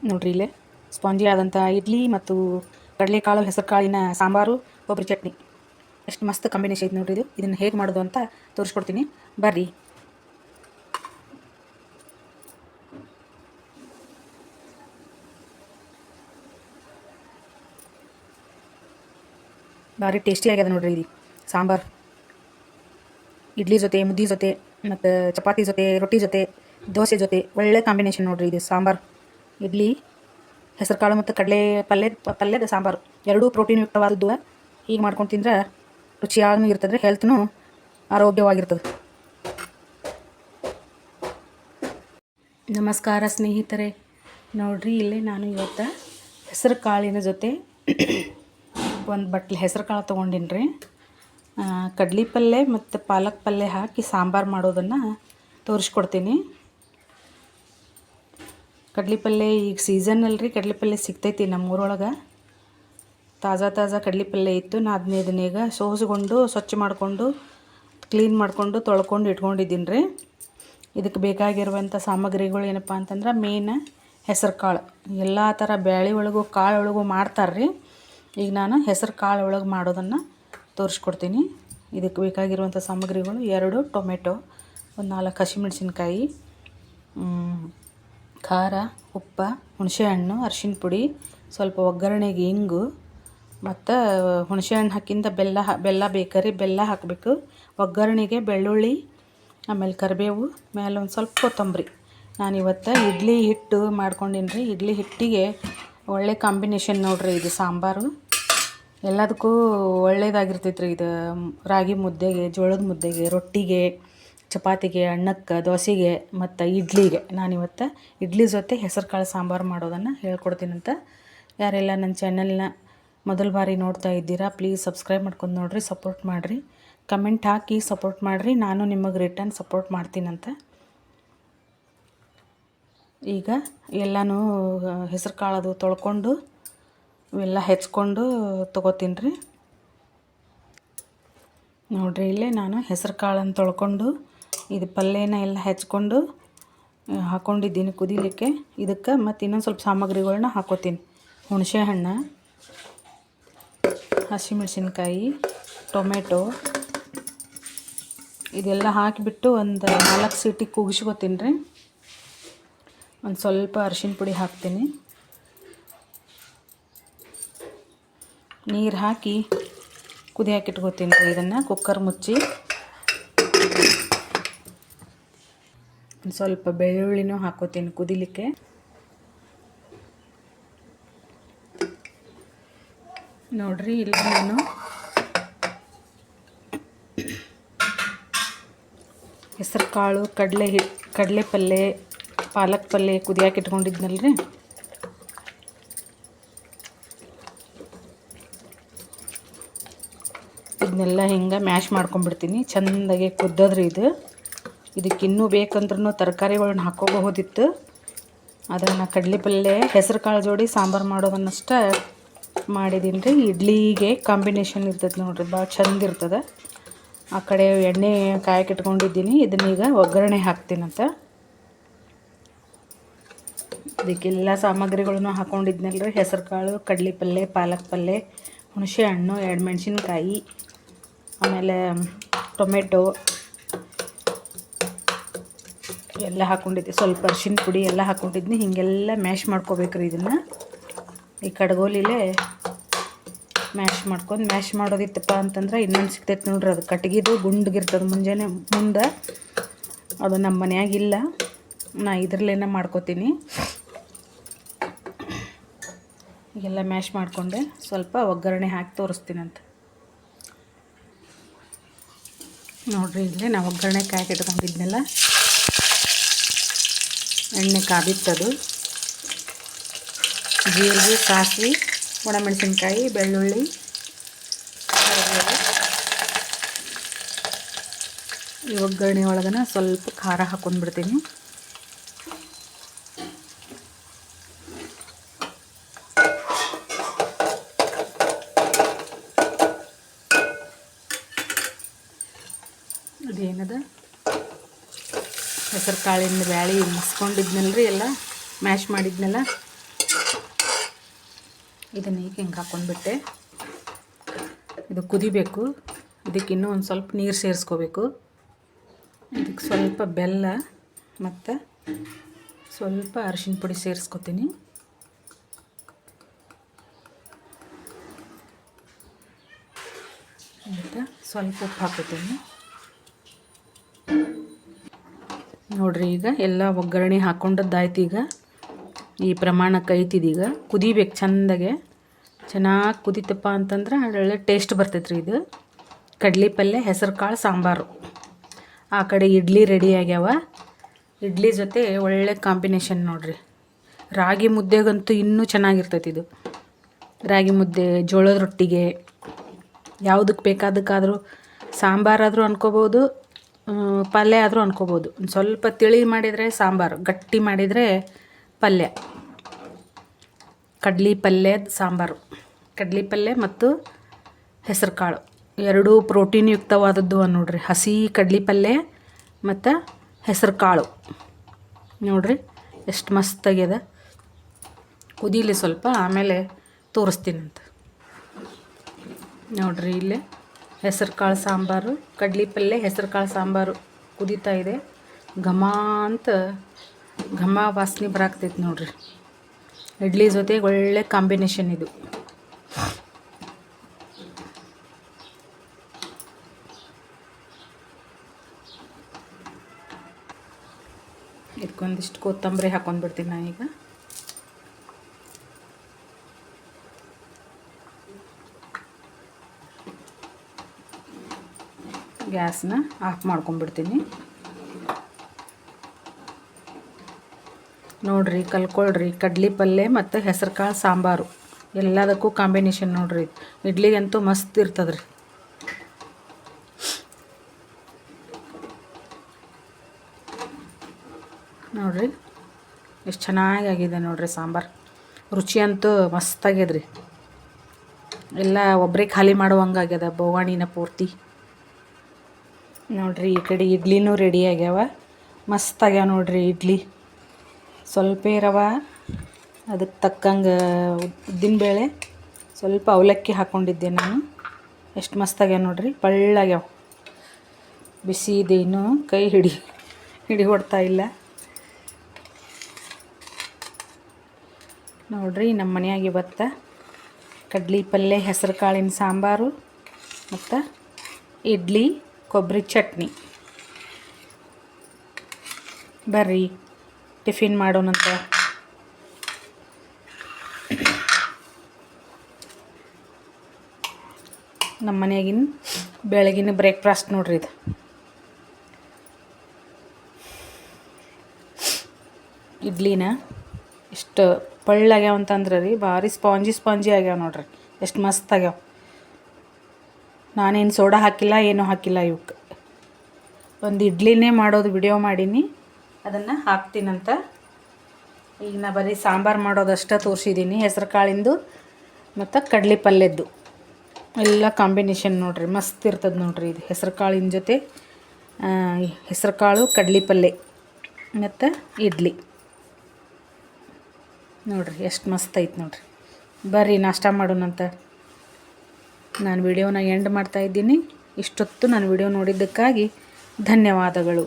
ನೋಡ್ರಿ ಇಲ್ಲೇ ಸ್ಪಾಂಜಿ ಆದಂಥ ಇಡ್ಲಿ ಮತ್ತು ಕಡಲೆಕಾಳು ಹೆಸರು ಕಾಳಿನ ಸಾಂಬಾರು ಕೊಬ್ಬರಿ ಚಟ್ನಿ ಎಷ್ಟು ಮಸ್ತ್ ಕಾಂಬಿನೇಷನ್ ಐತೆ ನೋಡ್ರಿ. ಇದನ್ನು ಹೇಗೆ ಮಾಡೋದು ಅಂತ ತೋರಿಸ್ಕೊಡ್ತೀನಿ ಬರ್ರಿ. ಭಾರಿ ಟೇಸ್ಟಿ ಆಗ್ಯದ ನೋಡ್ರಿ ಇದು ಸಾಂಬಾರು. ಇಡ್ಲಿ ಜೊತೆ, ಮುದ್ದೆ ಜೊತೆ, ಮತ್ತು ಚಪಾತಿ ಜೊತೆ, ರೊಟ್ಟಿ ಜೊತೆ, ದೋಸೆ ಜೊತೆ ಒಳ್ಳೆ ಕಾಂಬಿನೇಷನ್ ನೋಡ್ರಿ ಇದು ಸಾಂಬಾರು. ಇಡ್ಲಿ, ಹೆಸರು ಕಾಳು ಮತ್ತು ಕಡಲೆ ಪಲ್ಯದ ಸಾಂಬಾರು ಎರಡೂ ಪ್ರೋಟೀನ್ ಯುಕ್ತವಾದದ್ದು. ಹೀಗೆ ಮಾಡ್ಕೊಂಡು ತಿಂದ್ರೆ ರುಚಿಯಾಗೂ ಇರ್ತದೆ, ಹೆಲ್ತ್ನೂ ಆರೋಗ್ಯವಾಗಿರ್ತದೆ. ನಮಸ್ಕಾರ ಸ್ನೇಹಿತರೆ. ನೋಡ್ರಿ ಇಲ್ಲೇ ನಾನು ಇವತ್ತು ಹೆಸರು ಕಾಳಿನ ಜೊತೆ ಒಂದು ಬಟ್ಲು ಹೆಸರು ಕಾಳು ತೊಗೊಂಡಿನಿ ರೀ. ಕಡ್ಲೆ ಪಲ್ಯ ಮತ್ತು ಪಾಲಕ್ ಪಲ್ಯ ಹಾಕಿ ಸಾಂಬಾರು ಮಾಡೋದನ್ನು ತೋರಿಸ್ಕೊಡ್ತೀನಿ. ಕಡ್ಲೆ ಪಲ್ಯ ಈಗ ಸೀಸನ್ ಅಲ್ರಿ, ಕಡ್ಲೆ ಪಲ್ಯ ಸಿಗ್ತೈತಿ ನಮ್ಮೂರೊಳಗೆ. ತಾಜಾ ಕಡ್ಲೆ ಪಲ್ಯ ಇತ್ತು. ನಾ ಅದನ್ನೇಗ ಸೋಸ್ಕೊಂಡು ಸ್ವಚ್ಛ ಮಾಡಿಕೊಂಡು ಕ್ಲೀನ್ ಮಾಡಿಕೊಂಡು ತೊಳ್ಕೊಂಡು ಇಟ್ಕೊಂಡಿದ್ದೀನಿ ರೀ. ಇದಕ್ಕೆ ಬೇಕಾಗಿರುವಂಥ ಸಾಮಗ್ರಿಗಳು ಏನಪ್ಪ ಅಂತಂದ್ರೆ ಮೇನ್ ಹೆಸರು ಕಾಳು. ಎಲ್ಲ ಥರ ಬ್ಯಾಳೆ ಒಳಗೂ ಕಾಳು ಒಳಗೂ ಮಾಡ್ತಾರೆ ರೀ. ಈಗ ನಾನು ಹೆಸರು ಕಾಳು ಒಳಗೆ ಮಾಡೋದನ್ನು ತೋರಿಸ್ಕೊಡ್ತೀನಿ. ಇದಕ್ಕೆ ಬೇಕಾಗಿರುವಂಥ ಸಾಮಗ್ರಿಗಳು 2 ಟೊಮೆಟೊ, ಒಂದು 4 ಹಸಿಮೆಣಸಿನ್ಕಾಯಿ, ಖಾರ, ಉಪ್ಪು, ಹುಣಸೆಹಣ್ಣು, ಅರಿಶಿನ ಪುಡಿ, ಸ್ವಲ್ಪ ಒಗ್ಗರಣೆಗೆ ಇಂಗು, ಮತ್ತು ಹುಣಸೆಹಣ್ಣು ಹಾಕಿಂದ ಬೆಲ್ಲ ಬೇಕರಿ, ಬೆಲ್ಲ ಹಾಕಬೇಕು. ಒಗ್ಗರಣೆಗೆ ಬೆಳ್ಳುಳ್ಳಿ, ಆಮೇಲೆ ಕರಿಬೇವು, ಮೇಲೆ ಒಂದು ಸ್ವಲ್ಪ ಕೊತ್ತಂಬರಿ. ನಾನಿವತ್ತು ಇಡ್ಲಿ ಹಿಟ್ಟು ಮಾಡ್ಕೊಂಡಿನಿ ರೀ. ಇಡ್ಲಿ ಹಿಟ್ಟಿಗೆ ಒಳ್ಳೆ ಕಾಂಬಿನೇಷನ್ ನೋಡ್ರಿ ಇದು ಸಾಂಬಾರು. ಎಲ್ಲದಕ್ಕೂ ಒಳ್ಳೇದಾಗಿರ್ತೈತೆ ರೀ ಇದು. ರಾಗಿ ಮುದ್ದೆಗೆ, ಜೋಳದ ಮುದ್ದೆಗೆ, ರೊಟ್ಟಿಗೆ, ಚಪಾತಿಗೆ, ಅನ್ನಕ್ಕೆ, ದೋಸೆಗೆ ಮತ್ತು ಇಡ್ಲಿಗೆ. ನಾನಿವತ್ತು ಇಡ್ಲಿ ಜೊತೆ ಹೆಸರು ಕಾಳು ಸಾಂಬಾರು ಮಾಡೋದನ್ನು ಹೇಳ್ಕೊಡ್ತೀನಂತ. ಯಾರೆಲ್ಲ ನನ್ನ ಚಾನಲ್ನ ಮೊದಲ ಬಾರಿ ನೋಡ್ತಾ ಇದ್ದೀರಾ ಪ್ಲೀಸ್ ಸಬ್ಸ್ಕ್ರೈಬ್ ಮಾಡ್ಕೊಂಡು ನೋಡಿರಿ, ಸಪೋರ್ಟ್ ಮಾಡಿರಿ, ಕಮೆಂಟ್ ಹಾಕಿ ಸಪೋರ್ಟ್ ಮಾಡಿರಿ. ನಾನು ನಿಮಗೆ ರಿಟರ್ನ್ ಸಪೋರ್ಟ್ ಮಾಡ್ತೀನಂತ. ಈಗ ಎಲ್ಲನೂ ಹೆಸರು ಕಾಳದು ತೊಳ್ಕೊಂಡು ಇವೆಲ್ಲ ಹೆಚ್ಕೊಂಡು ತೊಗೋತೀನಿ ರೀ. ನೋಡಿರಿ ಇಲ್ಲೇ ನಾನು ಹೆಸರು ಕಾಳನ್ನು ತೊಳ್ಕೊಂಡು ಇದು ಪಲ್ಯನ ಎಲ್ಲ ಹೆಚ್ಕೊಂಡು ಹಾಕ್ಕೊಂಡಿದ್ದೀನಿ ಕುದಿಲಿಕ್ಕೆ. ಇದಕ್ಕೆ ಮತ್ತು ಇನ್ನೊಂದು ಸ್ವಲ್ಪ ಸಾಮಗ್ರಿಗಳನ್ನ ಹಾಕೋತೀನಿ. ಹುಣಸೆ ಹಣ್ಣು, ಹಸಿಮೆಣಸಿನ್ಕಾಯಿ, ಟೊಮೆಟೊ ಇದೆಲ್ಲ ಹಾಕಿಬಿಟ್ಟು ಒಂದು 4 ಸೀಟಿ ಕೂಗಿಸ್ಕೊತೀನಿ ರೀ. ಒಂದು ಸ್ವಲ್ಪ ಅರಿಶಿನ ಪುಡಿ ಹಾಕ್ತೀನಿ. ನೀರು ಹಾಕಿ ಕುದಿಯಾಕೆ ಇಟ್ಕೋತೀನಿ ರೀ. ಇದನ್ನು ಕುಕ್ಕರ್ ಮುಚ್ಚಿ ಒಂದು ಸ್ವಲ್ಪ ಬೆಳ್ಳುಳ್ಳಿನೂ ಹಾಕೋತೀನಿ ಕುದಿಲಿಕ್ಕೆ. ನೋಡ್ರಿ ಇಲ್ಲಿ ನಾನು ಹೆಸರು ಕಾಳು, ಕಡಲೆ ಪಲ್ಯ, ಪಾಲಕ್ ಪಲ್ಯ ಕುದಿಯಾಕೆ ಇಟ್ಕೊಂಡಿದ್ನಲ್ರಿ. ಇದನ್ನೆಲ್ಲ ಹಿಂಗೆ ಮ್ಯಾಶ್ ಮಾಡ್ಕೊಂಡ್ಬಿಡ್ತೀನಿ. ಚೆಂದಾಗೆ ಕುದ್ದದ್ರಿ ಇದು. ಇದಕ್ಕೆ ಇನ್ನೂ ಬೇಕಂದ್ರೂ ತರಕಾರಿಗಳನ್ನ ಹಾಕೋಬಹುದಿತ್ತು. ಅದನ್ನು ಕಡಲೆ ಪಲ್ಯ ಹೆಸರು ಕಾಳು ಜೋಡಿ ಸಾಂಬಾರು ಮಾಡೋದನ್ನಷ್ಟೇ ಮಾಡಿದ್ದೀನಿ ರೀ. ಇಡ್ಲಿಗೆ ಕಾಂಬಿನೇಷನ್ ಇರ್ತದೆ ನೋಡ್ರಿ, ಭಾಳ ಚಂದ ಇರ್ತದೆ. ಆ ಕಡೆ ಎಣ್ಣೆ ಕಾಯಕ್ಕೆ ಇಟ್ಕೊಂಡಿದ್ದೀನಿ. ಇದನ್ನೀಗ ಒಗ್ಗರಣೆ ಹಾಕ್ತೀನಂತ. ಇದಕ್ಕೆಲ್ಲ ಸಾಮಗ್ರಿಗಳನ್ನು ಹಾಕ್ಕೊಂಡಿದ್ನಲ್ರಿ. ಹೆಸರು ಕಾಳು, ಕಡಲೆ ಪಲ್ಯ, ಪಾಲಕ್ ಪಲ್ಯ, ಹುಣಸೆ ಹಣ್ಣು, 2 ಮೆಣಸಿನ್ಕಾಯಿ, ಆಮೇಲೆ ಟೊಮೆಟೊ ಎಲ್ಲ ಹಾಕ್ಕೊಂಡಿದ್ದೆ. ಸ್ವಲ್ಪ ಅರಿಶಿನ ಪುಡಿ ಎಲ್ಲ ಹಾಕ್ಕೊಂಡಿದ್ನಿ. ಹೀಗೆಲ್ಲ ಮ್ಯಾಶ್ ಮಾಡ್ಕೋಬೇಕ್ರಿ ಇದನ್ನು. ಈ ಕಡ್ಗೋಲಿಲೇ ಮ್ಯಾಶ್ ಮಾಡೋದಿತ್ತಪ್ಪ ಅಂತಂದ್ರೆ ಇನ್ನೊಂದು ಸಿಗ್ತೈತೆ ನೋಡ್ರಿ. ಅದು ಕಟ್ಗಿದು ಗುಂಡ್ಗಿರ್ತದೆ ಮುಂದೆ. ಅದು ನಮ್ಮ ಮನ್ಯಾಗಿಲ್ಲ, ನಾ ಇದ್ರಲ್ಲೇನ ಮಾಡ್ಕೋತೀನಿ. ಈಗೆಲ್ಲ ಮ್ಯಾಶ್ ಮಾಡಿಕೊಂಡೆ ಸ್ವಲ್ಪ ಒಗ್ಗರಣೆ ಹಾಕಿ ತೋರಿಸ್ತೀನಂತ. ನೋಡ್ರಿ ಇಲ್ಲೇ ನಾವು ಒಗ್ಗರಣೆ ಕಾಯ್ಕೆ ಇಟ್ಕೊಂಡಿದ್ನೆಲ್ಲ ಎಣ್ಣೆ ಕಾದಿತ್ತದು. ಜೀರಿಗೆ, ಸಾಸಿವೆ, ಒಣಮೆಣಸಿನ್ಕಾಯಿ, ಬೆಳ್ಳುಳ್ಳಿ, ಈ ಒಗ್ಗರಣೆ ಒಳಗನ ಸ್ವಲ್ಪ ಖಾರ ಹಾಕ್ಕೊಂಡ್ಬಿಡ್ತೀನಿ. ಅದೇನದ ಹೆಸರು ಕಾಳಿನ ಬ್ಯಾಳಿ ಮುಸ್ಕೊಂಡಿದ್ನಲ್ರಿ, ಎಲ್ಲ ಮ್ಯಾಶ್ ಮಾಡಿದ್ನೆಲ್ಲ ಇದನ್ನು ಈಗ ಹಿಂಗೆ ಹಾಕ್ಕೊಂಡ್ಬಿಟ್ಟೆ. ಇದು ಕುದಿಬೇಕು. ಇದಕ್ಕೆ ಇನ್ನೂ ಒಂದು ಸ್ವಲ್ಪ ನೀರು ಸೇರಿಸ್ಕೋಬೇಕು. ಇದಕ್ಕೆ ಸ್ವಲ್ಪ ಬೆಲ್ಲ ಮತ್ತು ಸ್ವಲ್ಪ ಅರಿಶಿನ ಪುಡಿ ಸೇರಿಸ್ಕೊತೀನಿ. ಮತ್ತು ಸ್ವಲ್ಪ ಉಪ್ಪು ಹಾಕೋತೀನಿ. ನೋಡಿರಿ, ಈಗ ಎಲ್ಲ ಒಗ್ಗರಣೆ ಹಾಕ್ಕೊಂಡದ್ದಾಯ್ತು. ಈಗ ಈ ಪ್ರಮಾಣಕ್ಕೆ ಐತಿದೀಗ ಕುದಿಬೇಕು ಚೆಂದಾಗೆ. ಚೆನ್ನಾಗಿ ಕುದಿತಪ್ಪ ಅಂತಂದ್ರೆ ಒಳ್ಳೆ ಟೇಸ್ಟ್ ಬರ್ತೈತ್ರಿ. ಇದು ಕಡ್ಲೆ ಪಲ್ಯ, ಹೆಸರು ಕಾಳು, ಸಾಂಬಾರು. ಆ ಕಡೆ ಇಡ್ಲಿ ರೆಡಿ ಆಗ್ಯಾವ. ಇಡ್ಲಿ ಜೊತೆ ಒಳ್ಳೆ ಕಾಂಬಿನೇಷನ್ ನೋಡಿರಿ. ರಾಗಿ ಮುದ್ದೆಗಂತೂ ಇನ್ನೂ ಚೆನ್ನಾಗಿರ್ತೈತಿ ಇದು. ರಾಗಿ ಮುದ್ದೆ, ಜೋಳದ ರೊಟ್ಟಿಗೆ, ಯಾವುದಕ್ಕೆ ಬೇಕಾದಕ್ಕಾದರೂ, ಸಾಂಬಾರಾದರೂ ಅನ್ಕೋಬೋದು, ಪಲ್ಯ ಆದರೂ ಅನ್ಕೋಬೋದು. ಒಂದು ಸ್ವಲ್ಪ ತಿಳಿ ಮಾಡಿದರೆ ಸಾಂಬಾರು, ಗಟ್ಟಿ ಮಾಡಿದರೆ ಪಲ್ಯ. ಕಡ್ಲೆ ಪಲ್ಯದ ಸಾಂಬಾರು, ಕಡ್ಲೆ ಪಲ್ಯ ಮತ್ತು ಹೆಸರು ಕಾಳು ಎರಡೂ ಪ್ರೋಟೀನ್ ಯುಕ್ತವಾದದ್ದು ನೋಡ್ರಿ. ಹಸಿ ಕಡ್ಲೆ ಪಲ್ಯ ಮತ್ತು ಹೆಸರು ಕಾಳು ನೋಡಿರಿ ಎಷ್ಟು ಮಸ್ತಾಗ್ಯದ. ಕುದೀಲಿ ಸ್ವಲ್ಪ, ಆಮೇಲೆ ತೋರಿಸ್ತೀನಂತ. ನೋಡಿರಿ, ಇಲ್ಲೇ ಹೆಸರು ಕಾಳು ಸಾಂಬಾರು, ಕಡ್ಲೆ ಪಲ್ಯ, ಹೆಸರು ಕಾಳು ಸಾಂಬಾರು ಕುದೀತಾ ಇದೆ. ಘಮ ಅಂತ ಘಮ ವಾಸನೆ ಬರಾಕ್ತೈತಿ ನೋಡಿರಿ. ಇಡ್ಲಿ ಜೊತೆಗೆ ಒಳ್ಳೆ ಕಾಂಬಿನೇಷನ್ ಇದು. ಇದಕ್ಕೊಂದಿಷ್ಟು ಕೊತ್ತಂಬರಿ ಹಾಕ್ಕೊಂಡ್ಬಿಡ್ತೀನಿ ನಾನೀಗ. ಗ್ಯಾಸ್ನ ಆಫ್ ಮಾಡ್ಕೊಂಡ್ಬಿಡ್ತೀನಿ. ನೋಡಿರಿ, ಕಲ್ಕೊಳ್ರಿ. ಕಡ್ಲೆ ಪಲ್ಯ ಮತ್ತು ಹೆಸರು ಕಾಳು ಸಾಂಬಾರು ಎಲ್ಲದಕ್ಕೂ ಕಾಂಬಿನೇಷನ್ ನೋಡಿರಿ. ಇಡ್ಲಿಗಂತೂ ಮಸ್ತ್ ಇರ್ತದೆ ರೀ. ನೋಡಿರಿ ಎಷ್ಟು ಚೆನ್ನಾಗಿ ಆಗಿದೆ ನೋಡಿರಿ ಸಾಂಬಾರು. ರುಚಿ ಅಂತೂ ಮಸ್ತಾಗ್ಯದ್ರಿ. ಎಲ್ಲ ಒಬ್ಬರೇ ಖಾಲಿ ಮಾಡುವಂಗಾಗ್ಯದ ಬೋವಾಣಿನ ಪೂರ್ತಿ. ನೋಡಿರಿ, ಈ ಕಡೆ ಇಡ್ಲಿನೂ ರೆಡಿ ಆಗ್ಯಾವ. ಮಸ್ತಾಗ್ಯಾವ ನೋಡಿರಿ ಇಡ್ಲಿ. ಸ್ವಲ್ಪ ರವೆ, ಅದಕ್ಕೆ ತಕ್ಕಂಗೆ ಉದ್ದಿನಬೇಳೆ, ಸ್ವಲ್ಪ ಅವಲಕ್ಕಿ ಹಾಕ್ಕೊಂಡಿದ್ದೆ ನಾನು. ಎಷ್ಟು ಮಸ್ತಾಗ್ಯಾವ ನೋಡಿರಿ, ಪಳ್ಳಾಗ್ಯಾವ. ಬಿಸಿ ಇದೆ, ಇನ್ನೂ ಕೈ ಹಿಡಿ ಹೊಡ್ತಾ ಇಲ್ಲ ನೋಡಿರಿ. ನಮ್ಮ ಮನೆಯಾಗ ಇವತ್ತು ಕಡ್ಲೆ ಪಲ್ಯ, ಹೆಸರು ಕಾಳಿನ ಸಾಂಬಾರು ಮತ್ತು ಇಡ್ಲಿ, ಕೊಬ್ಬರಿ ಚಟ್ನಿ. ಬರ್ರಿ ಟಿಫಿನ್ ಮಾಡೋಣಂತ. ನಮ್ಮ ಮನೆಯಾಗಿನ ಬೆಳಗಿನ ಬ್ರೇಕ್ಫಾಸ್ಟ್ ನೋಡ್ರಿ ಇದು. ಇಡ್ಲಿನ ಎಷ್ಟು ಪಳ್ಳಾಗ್ಯಾವ ಅಂತಂದ್ರೆ ರೀ, ಭಾರಿ ಸ್ಪಾಂಜಿ ಆಗ್ಯಾವ ನೋಡ್ರಿ. ಎಷ್ಟು ಮಸ್ತ್ ಆಗ್ಯಾವ. ನಾನೇನು ಸೋಡಾ ಹಾಕಿಲ್ಲ, ಏನೂ ಹಾಕಿಲ್ಲ ಇವಕ್ಕೆ. ಒಂದು ಇಡ್ಲಿನೇ ಮಾಡೋದು ವಿಡಿಯೋ ಮಾಡೀನಿ, ಅದನ್ನು ಹಾಕ್ತೀನಂತ. ಈಗ ನಾ ಬರೀ ಸಾಂಬಾರು ಮಾಡೋದಷ್ಟೇ ತೋರಿಸಿದ್ದೀನಿ. ಹೆಸರು ಕಾಳಿಂದು ಮತ್ತು ಕಡ್ಲೆ ಪಲ್ಯದ್ದು ಎಲ್ಲ ಕಾಂಬಿನೇಷನ್ ನೋಡಿರಿ, ಮಸ್ತ್ ಇರ್ತದೆ ನೋಡಿರಿ. ಇದು ಹೆಸರು ಕಾಳಿನ ಜೊತೆ ಹೆಸರು ಕಾಳು, ಕಡ್ಲೆ ಪಲ್ಯ ಮತ್ತು ಇಡ್ಲಿ ನೋಡಿರಿ ಎಷ್ಟು ಮಸ್ತ್ ಐತೆ ನೋಡಿರಿ. ಬರ್ರಿ ನಾಷ್ಟ ಮಾಡೋಣಂತ. ನಾನು ವಿಡಿಯೋನ ಎಂಡ್ ಮಾಡ್ತಾಯಿದ್ದೀನಿ. ಇಷ್ಟೊತ್ತು ನಾನು ವಿಡಿಯೋ ನೋಡಿದ್ದಕ್ಕಾಗಿ ಧನ್ಯವಾದಗಳು.